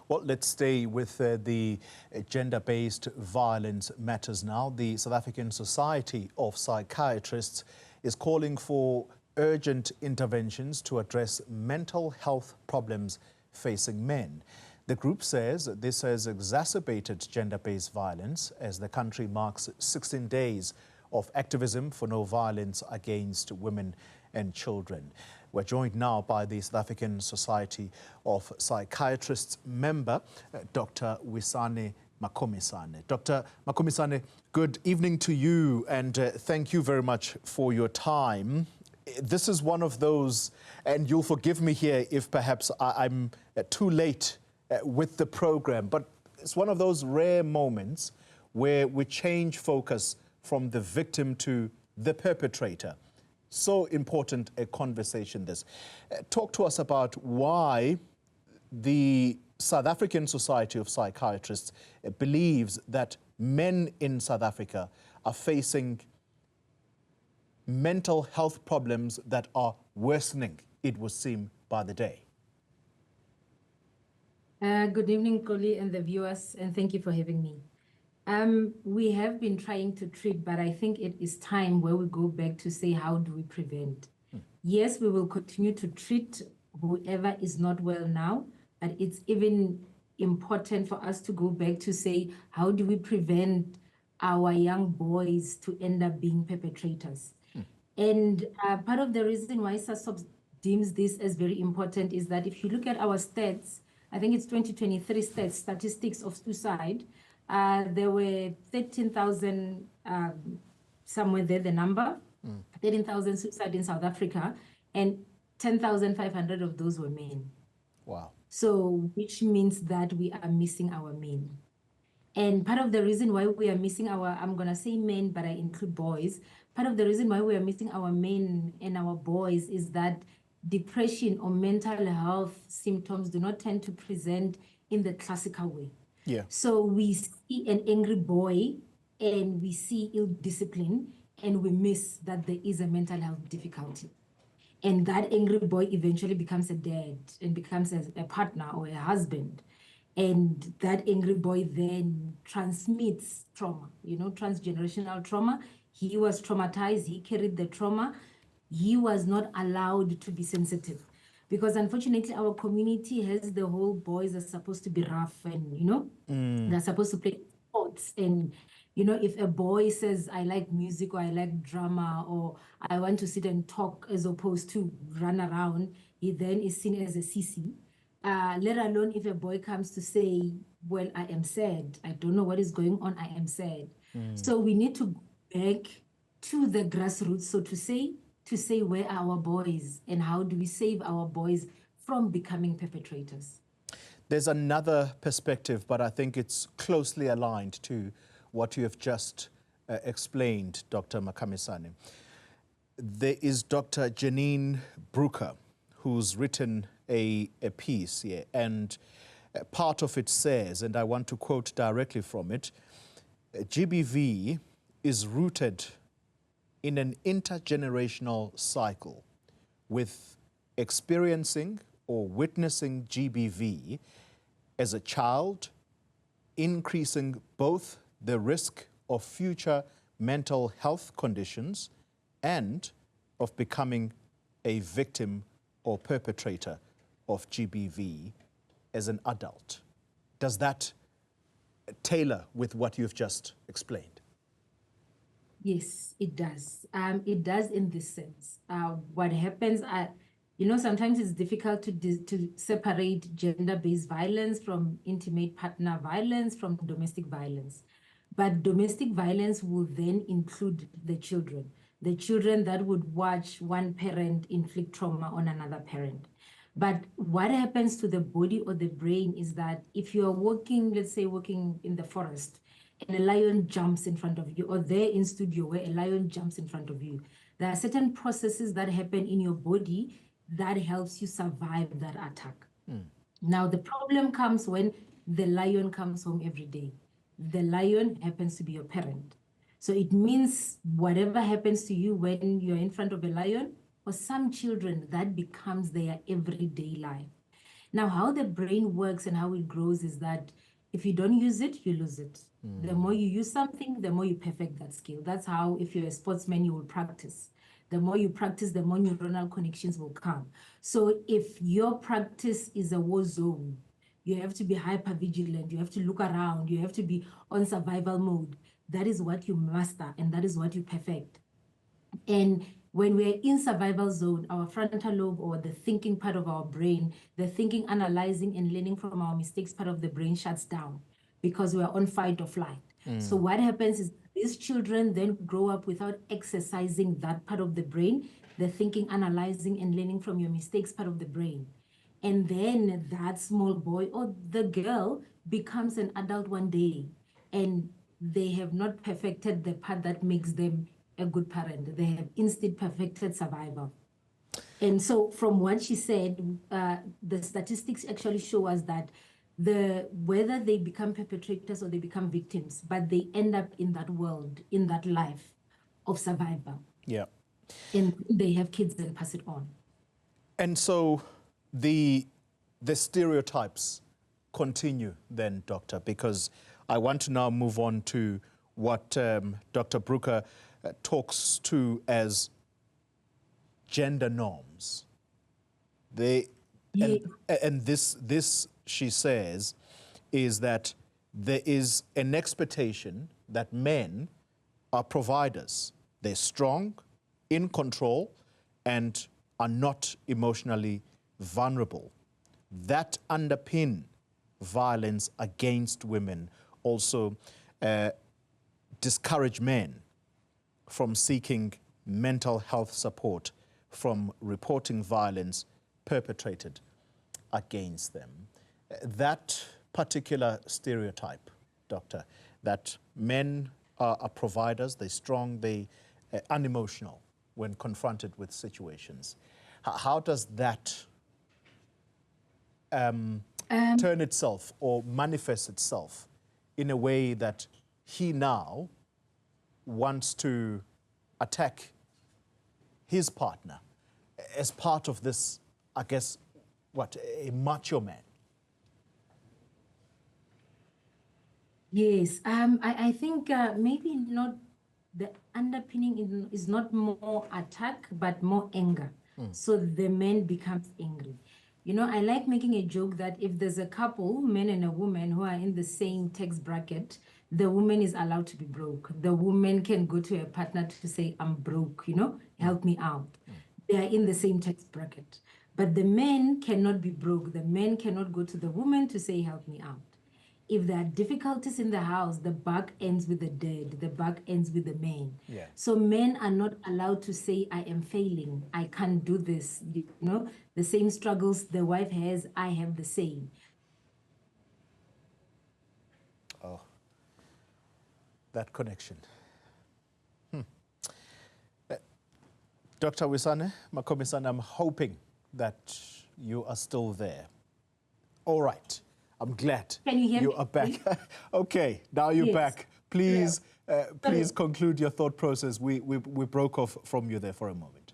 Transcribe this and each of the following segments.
Well, let's stay with the gender-based violence matters now. The South African Society of Psychiatrists is calling for urgent interventions to address mental health problems facing men. The group says this has exacerbated gender-based violence as the country marks 16 days of activism for no violence against women and children. We're joined now by the South African Society of Psychiatrists member, Dr. Wisani Makhomisane. Dr. Makhomisane, good evening to you, and thank you very much for your time. This is one of those, and you'll forgive me here if perhaps I'm too late with the program, but it's one of those rare moments where we change focus from the victim to the perpetrator. So important a conversation this. Talk to us about why the South African Society of Psychiatrists believes that men in South Africa are facing mental health problems that are worsening, it would seem, by the day. Good evening, Koli and the viewers, and thank you for having me. We have been trying to treat, but I think it is time where we go back to say, how do we prevent? Yes, we will continue to treat whoever is not well now, but it's even important for us to go back to say, how do we prevent our young boys to end up being perpetrators? And part of the reason why SASOP deems this as very important is that if you look at our stats, I think it's 2023 stats, statistics of suicide, there were 13,000, somewhere there, the number, 13,000 suicide in South Africa, and 10,500 of those were men. Wow. So, which means that we are missing our men. And part of the reason why we are missing our, I'm going to say men, but I include boys, part of the reason why we are missing our men and our boys is that depression or mental health symptoms do not tend to present in the classical way. Yeah. So we see an angry boy and we see ill discipline and we miss that there is a mental health difficulty. And that angry boy eventually becomes a dad and becomes a partner or a husband. And that angry boy then transmits trauma, transgenerational trauma. He was traumatized, he carried the trauma. He was not allowed to be sensitive because unfortunately our community has the whole boys are supposed to be rough and, they're supposed to play sports. And, if a boy says, I like music or I like drama or I want to sit and talk as opposed to run around, he then is seen as a sissy. Let alone if a boy comes to say, well, I am sad. I don't know what is going on. I am sad. So we need to go back to the grassroots, so to say where are our boys and how do we save our boys from becoming perpetrators. There's another perspective, but I think it's closely aligned to what you have just explained, Dr. Makhomisane. There is Dr. Janine Brooker, who's written a piece here, and part of it says, and I want to quote directly from it, GBV is rooted in an intergenerational cycle, with experiencing or witnessing GBV as a child, increasing both the risk of future mental health conditions and of becoming a victim or perpetrator of GBV as an adult. Does that tailor with what you've just explained? Yes, it does. It does in this sense. What happens, sometimes it's difficult to separate gender-based violence from intimate partner violence from domestic violence. But domestic violence will then include the children that would watch one parent inflict trauma on another parent. But what happens to the body or the brain is that if you are walking, let's say walking in the forest, and a lion jumps in front of you, or there in studio where a lion jumps in front of you, there are certain processes that happen in your body that helps you survive that attack. Now, the problem comes when the lion comes home every day. The lion happens to be your parent. So it means whatever happens to you when you're in front of a lion, for some children, that becomes their everyday life. Now, how the brain works and how it grows is that if you don't use it, you lose it. The more you use something, the more you perfect that skill. That's how, if you're a sportsman, you will practice. The more you practice, the more neuronal connections will come. So if your practice is a war zone, you have to be hyper vigilant, you have to look around, you have to be on survival mode. That is what you master, and that is what you perfect. And when we're in survival zone, our frontal lobe, or the thinking part of our brain, the thinking, analyzing, and learning from our mistakes part of the brain shuts down because we're on fight or flight. So what happens is these children then grow up without exercising that part of the brain, the thinking, analyzing, and learning from your mistakes part of the brain. And then that small boy or the girl becomes an adult one day, and they have not perfected the part that makes them a good parent. They have instead perfected survival. And so from what she said, the statistics actually show us that whether they become perpetrators or they become victims, but they end up in that world, in that life of survival. Yeah. And they have kids and pass it on. And so the stereotypes continue then, Doctor, because I want to now move on to what Dr. Brooker talks to as gender norms. And this, she says, is that there is an expectation that men are providers. They're strong, in control, and are not emotionally vulnerable. That underpin violence against women, also discourage men from seeking mental health support, from reporting violence perpetrated against them. That particular stereotype, Doctor, that men are providers, they're strong, they're unemotional when confronted with situations. How does that turn itself or manifest itself in a way that he now wants to attack his partner as part of this, I guess, a macho man? Yes, I think maybe not, the underpinning is not more attack, but more anger. So the man becomes angry. You know, I like making a joke that if there's a couple, man and a woman, who are in the same tax bracket, the woman is allowed to be broke. The woman can go to a partner to say, I'm broke, you know, help me out. They are in the same tax bracket. But the man cannot be broke. The man cannot go to the woman to say, help me out. If there are difficulties in the house, the buck ends with the dead, the buck ends with the man. Yeah. So men are not allowed to say, I am failing, I can't do this. You know, the same struggles the wife has, I have the same. Oh, that connection. Dr. Wisani Makhomisane, I'm hoping that you are still there. All right. I'm glad Can you hear you me? are back. Okay, now you're Yes. back. Please, please conclude your thought process. We broke off from you there for a moment.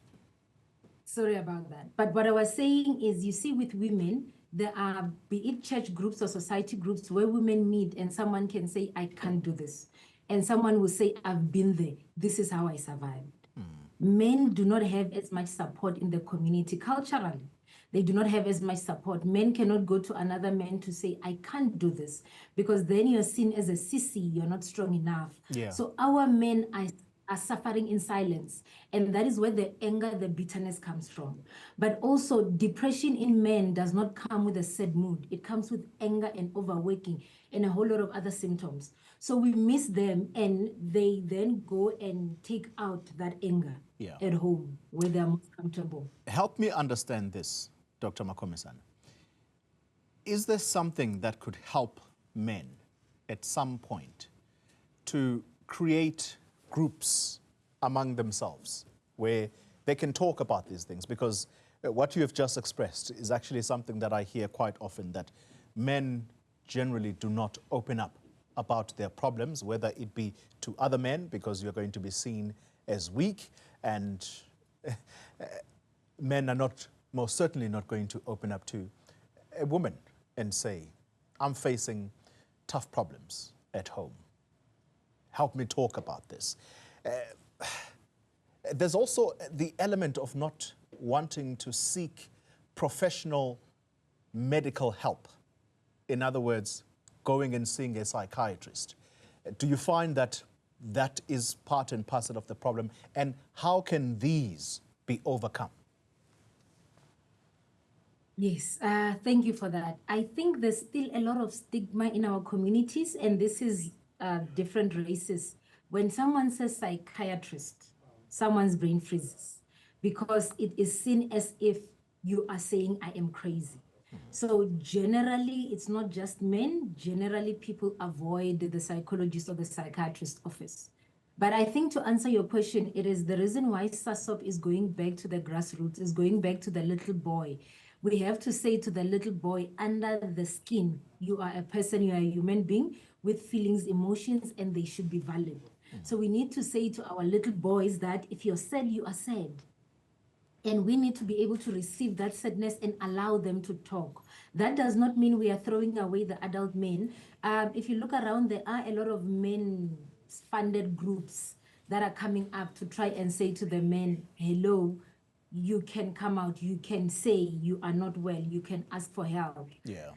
Sorry about that. But what I was saying is, you see, with women, there are, be it church groups or society groups, where women meet and someone can say, I can't do this. And someone will say, I've been there. This is how I survived. Men do not have as much support in the community culturally. They do not have as much support. Men cannot go to another man to say, I can't do this, because then you're seen as a sissy, you're not strong enough. Yeah. So our men are suffering in silence. And that is where the anger, the bitterness comes from. But also, depression in men does not come with a sad mood. It comes with anger and overworking and a whole lot of other symptoms. So we miss them, and they then go and take out that anger at home where they're most comfortable. Help me understand this, Dr. Makhomisane. Is there something that could help men at some point to create groups among themselves where they can talk about these things? Because what you have just expressed is actually something that I hear quite often, that men generally do not open up about their problems, whether it be to other men, because you're going to be seen as weak, and men are not, most certainly not going to open up to a woman and say, I'm facing tough problems at home. Help me talk about this. There's also the element of not wanting to seek professional medical help. In other words, going and seeing a psychiatrist. Do you find that that is part and parcel of the problem? And how can these be overcome? Yes, thank you for that. I think there's still a lot of stigma in our communities, and this is different races. When someone says psychiatrist, someone's brain freezes because it is seen as if you are saying, I am crazy. So generally, it's not just men. Generally, people avoid the psychologist or the psychiatrist office. But I think to answer your question, it is the reason why SASOP is going back to the grassroots, is going back to the little boy. We have to say to the little boy, under the skin, you are a person, you are a human being with feelings, emotions, and they should be valid. So we need to say to our little boys that if you're sad, you are sad. And we need to be able to receive that sadness and allow them to talk. That does not mean we are throwing away the adult men. If you look around, there are a lot of men-funded groups that are coming up to try and say to the men, hello, you can come out, you can say you are not well, you can ask for help. Yeah.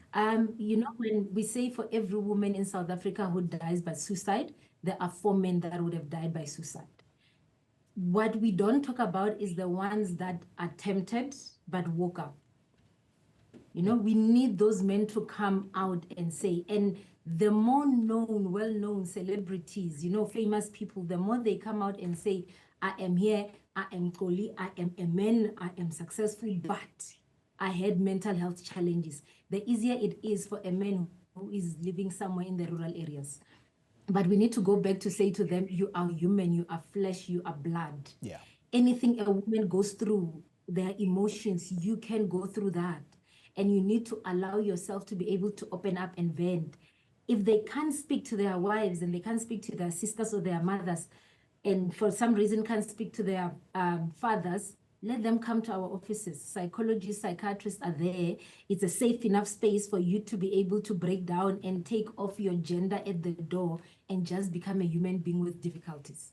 You know, when we say for every woman in South Africa who dies by suicide, there are 4 men that would have died by suicide. What we don't talk about is the ones that attempted but woke up. You know, we need those men to come out and say, and the more known, well-known celebrities, you know, famous people, the more they come out and say, I am here, I am Koli, I am a man, I am successful, but I had mental health challenges. The easier it is for a man who is living somewhere in the rural areas. But we need to go back to say to them, you are human, you are flesh, you are blood. Yeah. Anything a woman goes through, their emotions, you can go through that. And you need to allow yourself to be able to open up and vent. If they can't speak to their wives and they can't speak to their sisters or their mothers, and for some reason can't speak to their fathers, let them come to our offices. Psychologists, psychiatrists are there. It's a safe enough space for you to be able to break down and take off your gender at the door and just become a human being with difficulties.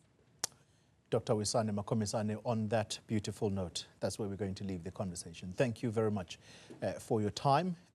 Dr. Wisani Makhomisane, on that beautiful note, that's where we're going to leave the conversation. Thank you very much for your time.